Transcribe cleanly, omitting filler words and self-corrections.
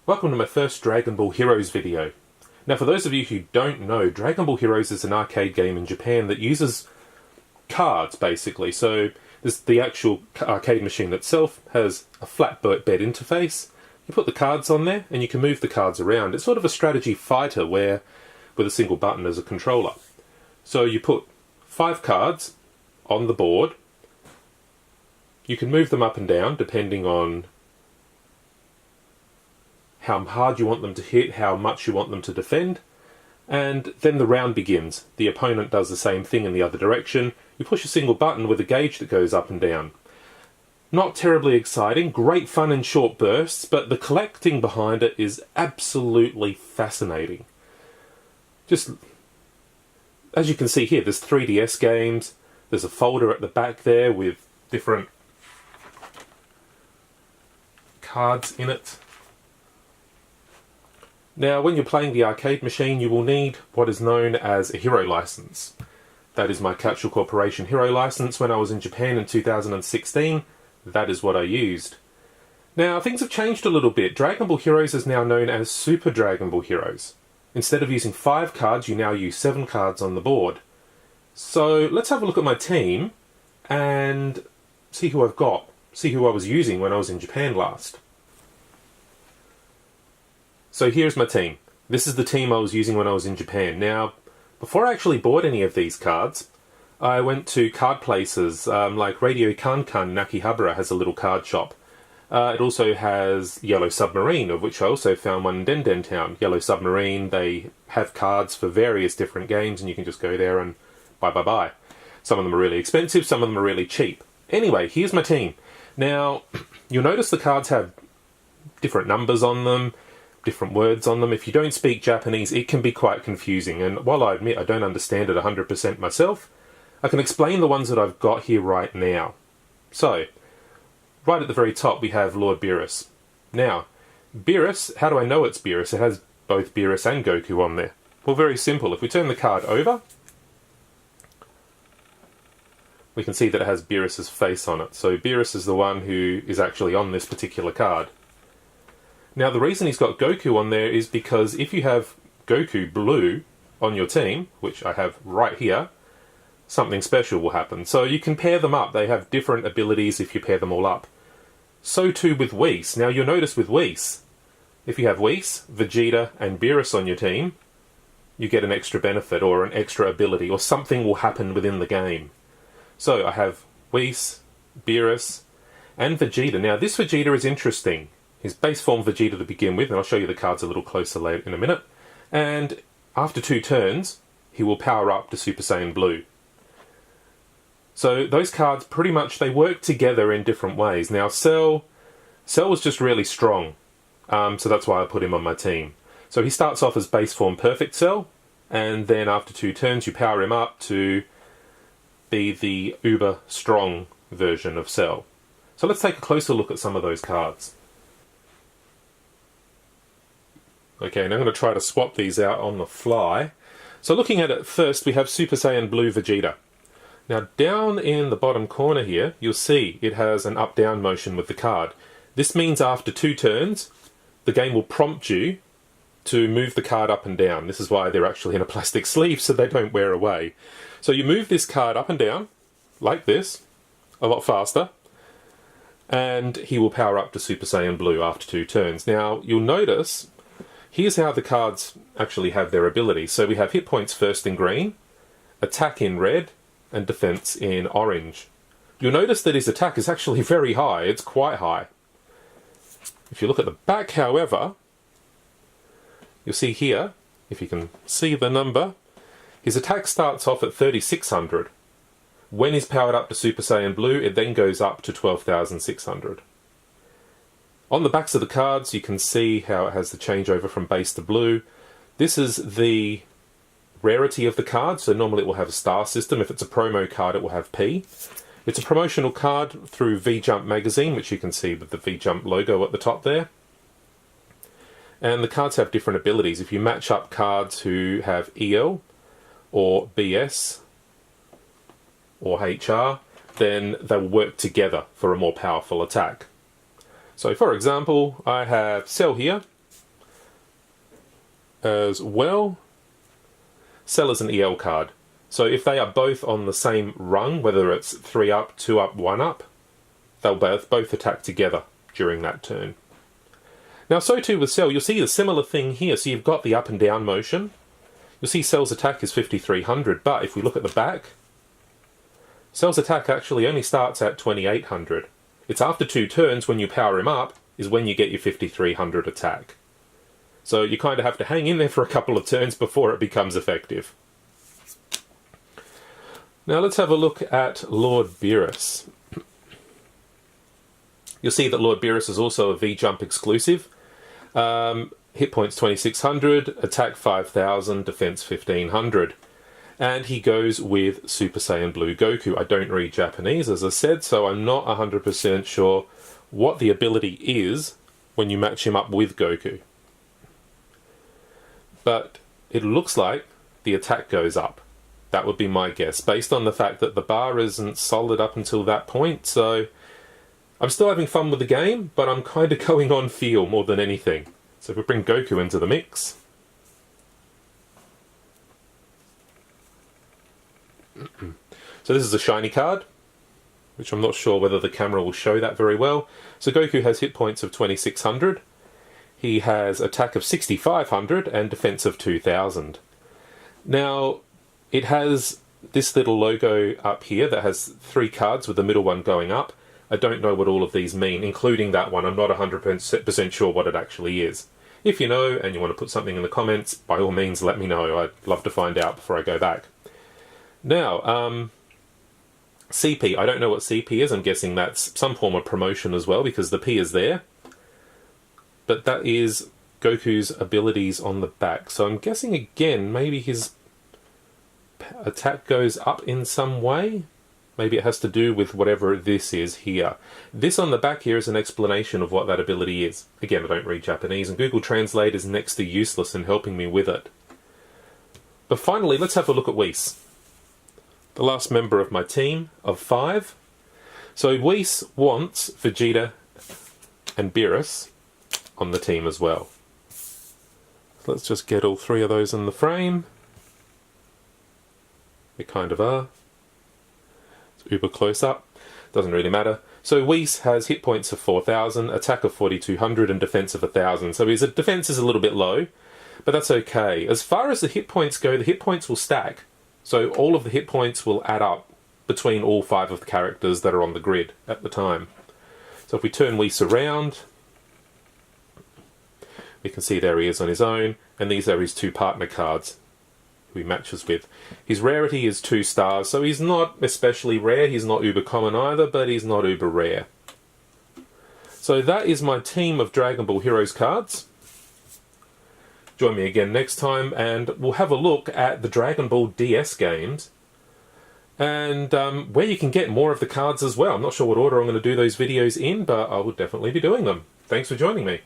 Welcome to my first Dragon Ball Heroes video. Now for those of you who don't know, Dragon Ball Heroes is an arcade game in Japan that uses cards basically. So the actual arcade machine itself has a flat bed interface. You put the cards on there and you can move the cards around. It's sort of a strategy fighter with a single button as a controller. So you put 5 cards on the board. You can move them up and down depending on how hard you want them to hit, how much you want them to defend, and then the round begins. The opponent does the same thing in the other direction. You push a single button with a gauge that goes up and down. Not terribly exciting, great fun in short bursts, but the collecting behind it is absolutely fascinating. Just as you can see here, there's 3DS games, there's a folder at the back there with different cards in it. Now, when you're playing the arcade machine, you will need what is known as a hero license. That is my Catchel Corporation hero license. When I was in Japan in 2016, that is what I used. Now, things have changed a little bit. Dragon Ball Heroes is now known as Super Dragon Ball Heroes. Instead of using 5 cards, you now use 7 cards on the board. So, let's have a look at my team and see who I've got. See who I was using when I was in Japan last. So here's my team. This is the team I was using when I was in Japan. Now, before I actually bought any of these cards, I went to card places like Radio Kankan in Akihabara has a little card shop. It also has Yellow Submarine, of which I also found one in Denden Town. Yellow Submarine, they have cards for various different games and you can just go there and buy. Some of them are really expensive, some of them are really cheap. Anyway, here's my team. Now, you'll notice the cards have different numbers on them, different words on them. If you don't speak Japanese, it can be quite confusing, and while I admit I don't understand it 100% myself, I can explain the ones that I've got here right now. So, right at the very top we have Lord Beerus. Now, Beerus, how do I know it's Beerus? It has both Beerus and Goku on there. Well, very simple. If we turn the card over, we can see that it has Beerus's face on it. So Beerus is the one who is actually on this particular card. Now, the reason he's got Goku on there is because if you have Goku Blue on your team, which I have right here, something special will happen. So you can pair them up. They have different abilities if you pair them all up. So too with Whis. Now, you'll notice with Whis, if you have Whis, Vegeta, and Beerus on your team, you get an extra benefit or an extra ability, or something will happen within the game. So I have Whis, Beerus, and Vegeta. Now, this Vegeta is interesting. His base form Vegeta to begin with, and I'll show you the cards a little closer later in a minute. And after 2 turns, he will power up to Super Saiyan Blue. So those cards pretty much, they work together in different ways. Now Cell was just really strong, so that's why I put him on my team. So he starts off as base form Perfect Cell, and then after 2 turns you power him up to be the uber strong version of Cell. So let's take a closer look at some of those cards. Okay, now I'm going to try to swap these out on the fly. So looking at it first, we have Super Saiyan Blue Vegeta. Now down in the bottom corner here, you'll see it has an up-down motion with the card. This means after 2 turns, the game will prompt you to move the card up and down. This is why they're actually in a plastic sleeve so they don't wear away. So you move this card up and down, like this, a lot faster, and he will power up to Super Saiyan Blue after 2 turns. Now you'll notice, here's how the cards actually have their abilities. So we have hit points first in green, attack in red, and defense in orange. You'll notice that his attack is actually very high. It's quite high. If you look at the back, however, you'll see here, if you can see the number, his attack starts off at 3600. When he's powered up to Super Saiyan Blue, it then goes up to 12,600. On the backs of the cards, you can see how it has the changeover from base to blue. This is the rarity of the card, so normally it will have a star system. If it's a promo card, it will have P. It's a promotional card through V-Jump magazine, which you can see with the V-Jump logo at the top there. And the cards have different abilities. If you match up cards who have EL, or BS, or HR, then they will work together for a more powerful attack. So for example, I have Cell here, as well. Cell is an EL card. So if they are both on the same rung, whether it's 3 up, 2 up, 1 up, they'll both attack together during that turn. Now so too with Cell, you'll see a similar thing here. So you've got the up and down motion. You'll see Cell's attack is 5300, but if we look at the back, Cell's attack actually only starts at 2800. It's after 2 turns when you power him up is when you get your 5300 attack. So you kind of have to hang in there for a couple of turns before it becomes effective. Now let's have a look at Lord Beerus. You'll see that Lord Beerus is also a V-Jump exclusive. Hit points 2600, attack 5000, defense 1500. And he goes with Super Saiyan Blue Goku. I don't read Japanese, as I said, so I'm not 100% sure what the ability is when you match him up with Goku. But it looks like the attack goes up. That would be my guess, based on the fact that the bar isn't solid up until that point. So I'm still having fun with the game, but I'm kind of going on feel more than anything. So if we bring Goku into the mix. So this is a shiny card, which I'm not sure whether the camera will show that very well. So Goku has hit points of 2600. He has attack of 6500 and defense of 2000. Now, it has this little logo up here that has 3 cards with the middle one going up. I don't know what all of these mean, including that one. I'm not 100% sure what it actually is. If you know and you want to put something in the comments, by all means let me know. I'd love to find out before I go back. Now, CP. I don't know what CP is. I'm guessing that's some form of promotion as well, because the P is there. But that is Goku's abilities on the back. So I'm guessing again, maybe his attack goes up in some way. Maybe it has to do with whatever this is here. This on the back here is an explanation of what that ability is. Again, I don't read Japanese, and Google Translate is next to useless in helping me with it. But finally, let's have a look at Whis, the last member of my team of 5. So Whis wants Vegeta and Beerus on the team as well. So let's just get all 3 of those in the frame. They kind of are. It's uber close up. Doesn't really matter. So Whis has hit points of 4000, attack of 4200 and defense of 1000. So his defense is a little bit low, but that's okay. As far as the hit points go, the hit points will stack. So all of the hit points will add up between all 5 of the characters that are on the grid at the time. So if we turn Whis around, we can see there he is on his own, and these are his 2 partner cards who he matches with. His rarity is 2 stars, so he's not especially rare. He's not uber common either, but he's not uber rare. So that is my team of Dragon Ball Heroes cards. Join me again next time, and we'll have a look at the Dragon Ball DS games, and where you can get more of the cards as well. I'm not sure what order I'm going to do those videos in, but I will definitely be doing them. Thanks for joining me.